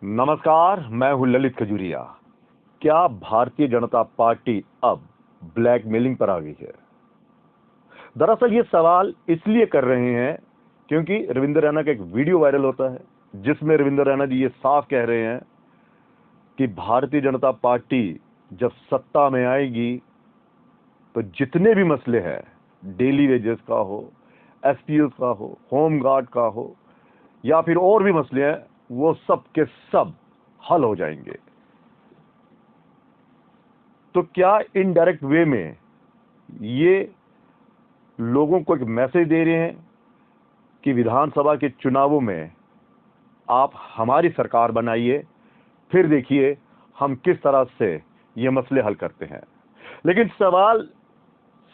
नमस्कार, मैं हूं ललित खजूरिया। क्या भारतीय जनता पार्टी अब ब्लैकमेलिंग पर आ गई है? दरअसल ये सवाल इसलिए कर रहे हैं क्योंकि रविंद्र रैना का एक वीडियो वायरल होता है जिसमें रविंद्र रैना जी ये साफ कह रहे हैं कि भारतीय जनता पार्टी जब सत्ता में आएगी तो जितने भी मसले हैं, डेली वेजेस का हो, एसपीओ का हो, होम गार्ड का हो या फिर और भी मसले हैं, वो सब के सब हल हो जाएंगे। तो क्या इनडायरेक्ट वे में ये लोगों को एक मैसेज दे रहे हैं कि विधानसभा के चुनावों में आप हमारी सरकार बनाइए, फिर देखिए हम किस तरह से ये मसले हल करते हैं। लेकिन सवाल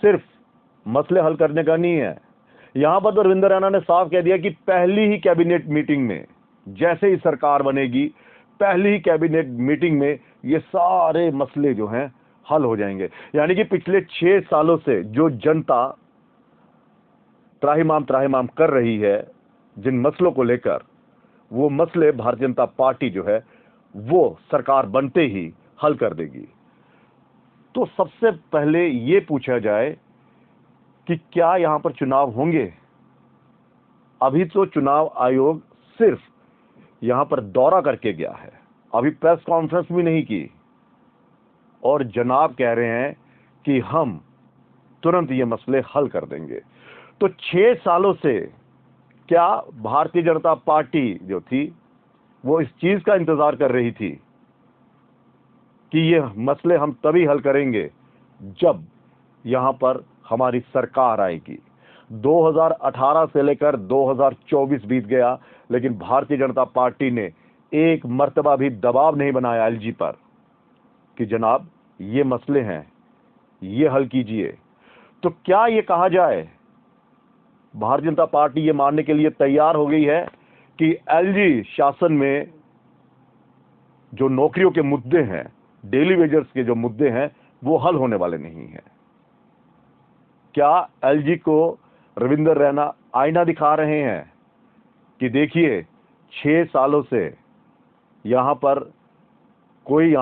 सिर्फ मसले हल करने का नहीं है। यहां पर तो रविंद्र रैना ने साफ कह दिया कि पहली ही कैबिनेट मीटिंग में, जैसे ही सरकार बनेगी, पहली ही कैबिनेट मीटिंग में ये सारे मसले जो हैं हल हो जाएंगे। यानी कि पिछले 6 सालों से जो जनता त्राहिमाम कर रही है जिन मसलों को लेकर, वो मसले भारतीय जनता पार्टी जो है वो सरकार बनते ही हल कर देगी। तो सबसे पहले ये पूछा जाए कि क्या यहां पर चुनाव होंगे? अभी तो चुनाव आयोग सिर्फ यहां पर दौरा करके गया है, अभी प्रेस कॉन्फ्रेंस भी नहीं की, और जनाब कह रहे हैं कि हम तुरंत ये मसले हल कर देंगे। तो 6 सालों से क्या भारतीय जनता पार्टी जो थी वो इस चीज का इंतजार कर रही थी कि ये मसले हम तभी हल करेंगे जब यहां पर हमारी सरकार आएगी? 2018 से लेकर 2024 बीत गया, लेकिन भारतीय जनता पार्टी ने एक मर्तबा भी दबाव नहीं बनाया एलजी पर कि जनाब ये मसले हैं, ये हल कीजिए। तो क्या ये कहा जाए, भारतीय जनता पार्टी ये मानने के लिए तैयार हो गई है कि एलजी शासन में जो नौकरियों के मुद्दे हैं, डेली वेजर्स के जो मुद्दे हैं, वो हल होने वाले नहीं हैं? क्या एलजी को रविंद्र रैना आईना दिखा रहे हैं कि देखिए 6 सालों से यहां पर कोई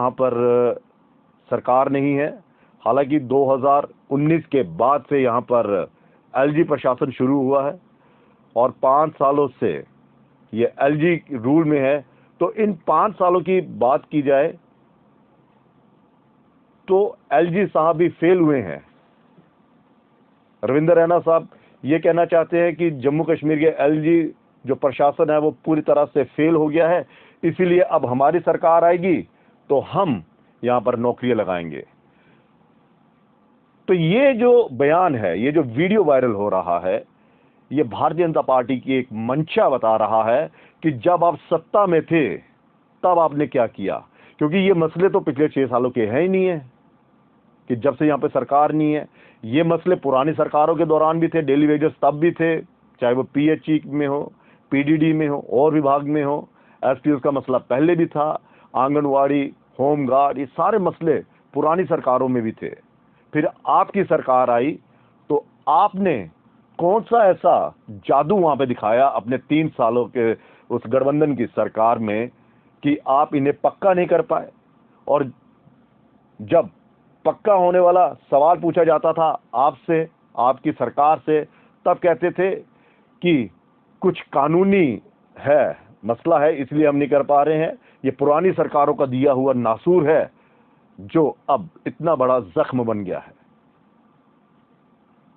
सरकार नहीं है? हालांकि 2019 के बाद से यहां पर एलजी प्रशासन शुरू हुआ है और 5 सालों से ये एलजी रूल में है। तो इन 5 सालों की बात की जाए तो एलजी साहब भी फेल हुए हैं। रविंद्र रैना साहब ये कहना चाहते हैं कि जम्मू कश्मीर के एलजी जो प्रशासन है वो पूरी तरह से फेल हो गया है, इसीलिए अब हमारी सरकार आएगी तो हम यहां पर नौकरियां लगाएंगे। तो ये जो बयान है, ये जो वीडियो वायरल हो रहा है, ये भारतीय जनता पार्टी की एक मंशा बता रहा है कि जब आप सत्ता में थे तब आपने क्या किया। क्योंकि ये मसले तो पिछले 6 सालों के हैं ही नहीं है कि जब से यहां पे सरकार नहीं है। ये मसले पुरानी सरकारों के दौरान भी थे, डेली वेजेस तब भी थे, चाहे वो पीएचई में हो, पीडीडी में हो और विभाग में हो। एसपीओ का मसला पहले भी था, आंगनवाड़ी, होम गार्ड, ये सारे मसले पुरानी सरकारों में भी थे। फिर आपकी सरकार आई तो आपने कौन सा ऐसा जादू वहां पे दिखाया अपने 3 सालों के उस गठबंधन की सरकार में कि आप इन्हें पक्का नहीं कर पाए? और जब पक्का होने वाला सवाल पूछा जाता था आपसे, आपकी सरकार से, तब कहते थे कि कुछ कानूनी है, मसला है, इसलिए हम नहीं कर पा रहे हैं। ये पुरानी सरकारों का दिया हुआ नासूर है जो अब इतना बड़ा जख्म बन गया है।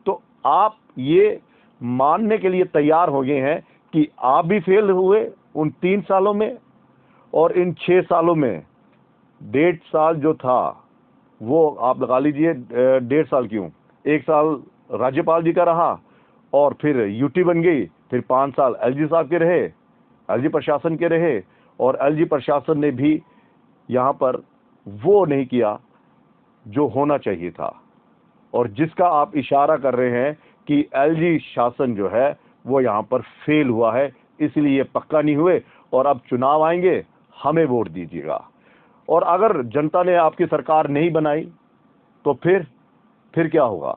तो आप ये मानने के लिए तैयार हो गए हैं कि आप भी फेल हुए उन 3 सालों में, और इन 6 सालों में 1.5 साल जो था वो आप लगा लीजिए, 1.5 साल क्यों, 1 साल राज्यपाल जी का रहा और फिर यूटी बन गई, फिर 5 साल एलजी साहब के रहे, एलजी प्रशासन के रहे, और एलजी प्रशासन ने भी यहां पर वो नहीं किया जो होना चाहिए था, और जिसका आप इशारा कर रहे हैं कि एलजी शासन जो है वो यहां पर फेल हुआ है, इसलिए पक्का नहीं हुए और अब चुनाव आएंगे, हमें वोट दीजिएगा। और अगर जनता ने आपकी सरकार नहीं बनाई तो फिर क्या होगा?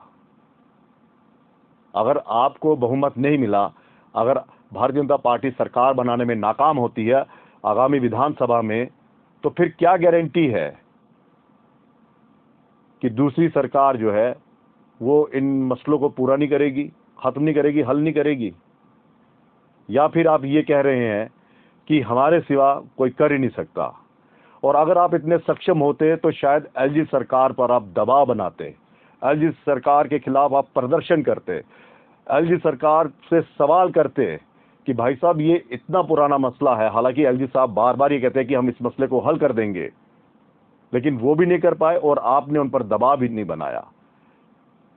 अगर आपको बहुमत नहीं मिला, अगर भारतीय जनता पार्टी सरकार बनाने में नाकाम होती है, आगामी विधानसभा में, तो फिर क्या गारंटी है कि दूसरी सरकार जो है वो इन मसलों को पूरा नहीं करेगी, खत्म नहीं करेगी, हल नहीं करेगी? या फिर आप ये कह रहे हैं कि हमारे सिवा कोई कर ही नहीं सकता? और अगर आप इतने सक्षम होते तो शायद एलजी सरकार पर आप दबाव बनाते, एलजी सरकार के खिलाफ आप प्रदर्शन करते, एलजी सरकार से सवाल करते कि भाई साहब ये इतना पुराना मसला है। हालांकि एलजी साहब बार बार ये कहते हैं कि हम इस मसले को हल कर देंगे, लेकिन वो भी नहीं कर पाए और आपने उन पर दबाव भी नहीं बनाया।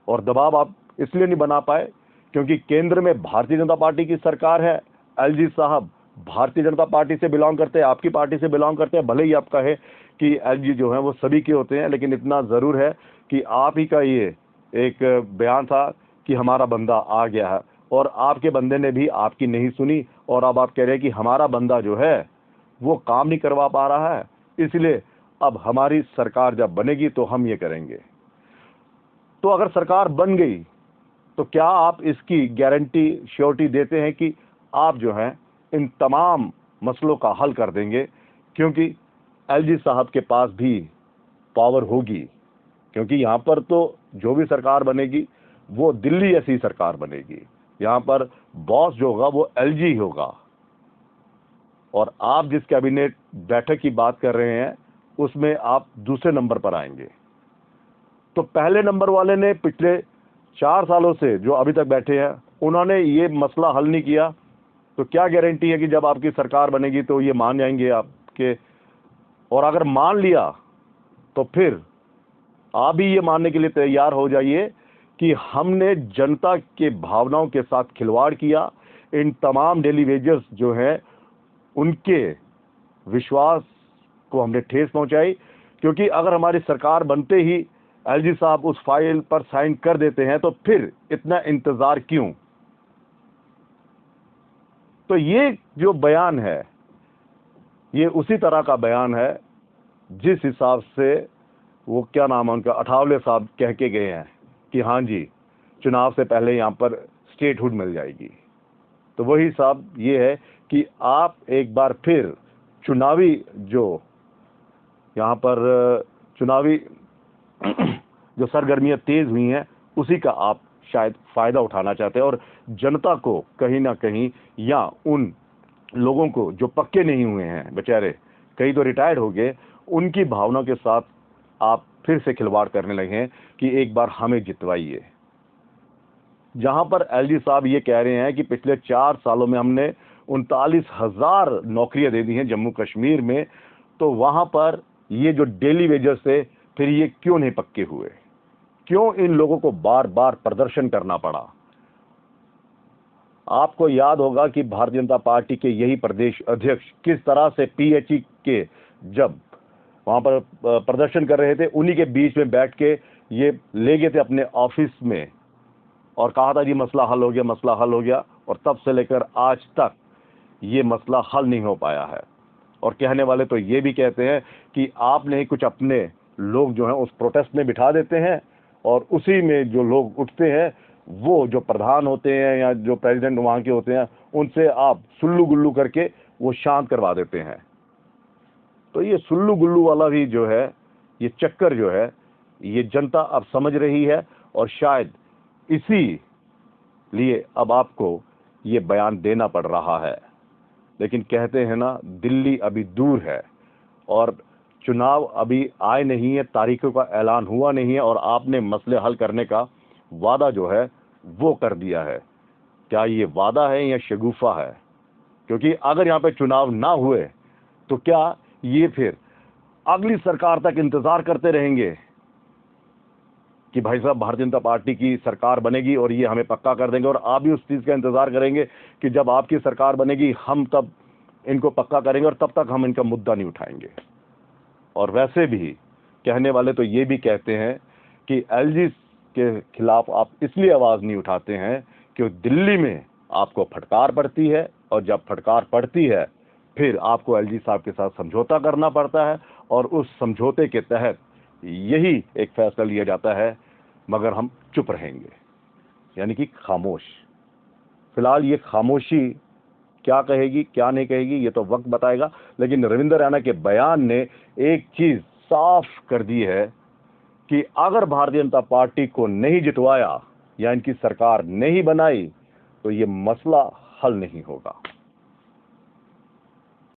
और दबाव आप इसलिए नहीं बना पाए क्योंकि केंद्र में भारतीय जनता पार्टी की सरकार है। एलजी साहब भारतीय जनता पार्टी से बिलोंग करते हैं, आपकी पार्टी से बिलोंग करते हैं। भले ही आप कहे कि एलजी जो है वो सभी के होते हैं, लेकिन इतना ज़रूर है कि आप ही का ये एक बयान था कि हमारा बंदा आ गया है, और आपके बंदे ने भी आपकी नहीं सुनी, और अब आप कह रहे हैं कि हमारा बंदा जो है वो काम नहीं करवा पा रहा है, इसलिए अब हमारी सरकार जब बनेगी तो हम ये करेंगे। तो अगर सरकार बन गई तो क्या आप इसकी गारंटी, श्योरिटी देते हैं कि आप जो है इन तमाम मसलों का हल कर देंगे? क्योंकि एलजी साहब के पास भी पावर होगी, क्योंकि यहाँ पर तो जो भी सरकार बनेगी वो दिल्ली ऐसी सरकार बनेगी। यहाँ पर बॉस जो होगा वो एलजी होगा, और आप जिस कैबिनेट बैठक की बात कर रहे हैं उसमें आप दूसरे नंबर पर आएंगे। तो पहले नंबर वाले ने पिछले 4 सालों से जो अभी तक बैठे हैं उन्होंने ये मसला हल नहीं किया, तो क्या गारंटी है कि जब आपकी सरकार बनेगी तो ये मान जाएंगे आपके? और अगर मान लिया तो फिर आप भी ये मानने के लिए तैयार हो जाइए कि हमने जनता के भावनाओं के साथ खिलवाड़ किया, इन तमाम डेली वेजर्स जो हैं उनके विश्वास को हमने ठेस पहुंचाई। क्योंकि अगर हमारी सरकार बनते ही एलजी साहब उस फाइल पर साइन कर देते हैं तो फिर इतना इंतजार क्यों? तो ये जो बयान है ये उसी तरह का बयान है जिस हिसाब से वो क्या नाम है उनका, अठावले साहब कह के गए हैं कि हाँ जी चुनाव से पहले यहाँ पर स्टेटहुड मिल जाएगी। तो वही साहब ये है कि आप एक बार फिर चुनावी जो यहाँ पर चुनावी जो सरगर्मियां तेज हुई हैं उसी का आप शायद फायदा उठाना चाहते हैं, और जनता को कहीं ना कहीं, या उन लोगों को जो पक्के नहीं हुए हैं बेचारे, कई तो रिटायर्ड हो गए, उनकी भावना के साथ आप फिर से खिलवाड़ करने लगे हैं कि एक बार हमें जितवाइए। जहां पर एलजी साहब ये कह रहे हैं कि पिछले 4 सालों में हमने 39,000 नौकरियां दे दी हैं जम्मू कश्मीर में, तो वहां पर ये जो डेली वेजर्स थे फिर ये क्यों नहीं पक्के हुए? क्यों इन लोगों को बार बार प्रदर्शन करना पड़ा? आपको याद होगा कि भारतीय जनता पार्टी के यही प्रदेश अध्यक्ष किस तरह से पीएचई के जब वहां पर प्रदर्शन कर रहे थे उन्हीं के बीच में बैठ के ये ले गए थे अपने ऑफिस में और कहा था जी मसला हल हो गया, मसला हल हो गया, और तब से लेकर आज तक ये मसला हल नहीं हो पाया है। और कहने वाले तो ये भी कहते हैं कि आपने कुछ अपने लोग जो हैं उस प्रोटेस्ट में बिठा देते हैं, और उसी में जो लोग उठते हैं वो जो प्रधान होते हैं या जो प्रेसिडेंट वहाँ के होते हैं उनसे आप सुल्लू गुल्लू करके वो शांत करवा देते हैं। तो ये सुल्लू गुल्लू वाला भी जो है, ये चक्कर जो है, ये जनता अब समझ रही है, और शायद इसी लिए अब आपको ये बयान देना पड़ रहा है। लेकिन कहते हैं ना, दिल्ली अभी दूर है और चुनाव अभी आए नहीं है, तारीखों का ऐलान हुआ नहीं है, और आपने मसले हल करने का वादा जो है वो कर दिया है। क्या ये वादा है या शगुफा है? क्योंकि अगर यहाँ पे चुनाव ना हुए तो क्या ये फिर अगली सरकार तक इंतजार करते रहेंगे कि भाई साहब भारतीय जनता पार्टी की सरकार बनेगी और ये हमें पक्का कर देंगे, और आप भी उस चीज़ का इंतजार करेंगे कि जब आपकी सरकार बनेगी हम तब इनको पक्का करेंगे और तब तक हम इनका मुद्दा नहीं उठाएंगे। और वैसे भी कहने वाले तो ये भी कहते हैं कि एलजी के खिलाफ आप इसलिए आवाज़ नहीं उठाते हैं कि दिल्ली में आपको फटकार पड़ती है, और जब फटकार पड़ती है फिर आपको एलजी साहब के साथ समझौता करना पड़ता है, और उस समझौते के तहत यही एक फैसला लिया जाता है, मगर हम चुप रहेंगे, यानी कि खामोश। फिलहाल ये खामोशी क्या कहेगी क्या नहीं कहेगी ये तो वक्त बताएगा, लेकिन रविंद्र रैना के बयान ने एक चीज साफ कर दी है कि अगर भारतीय जनता पार्टी को नहीं जितवाया या इनकी सरकार नहीं बनाई तो ये मसला हल नहीं होगा।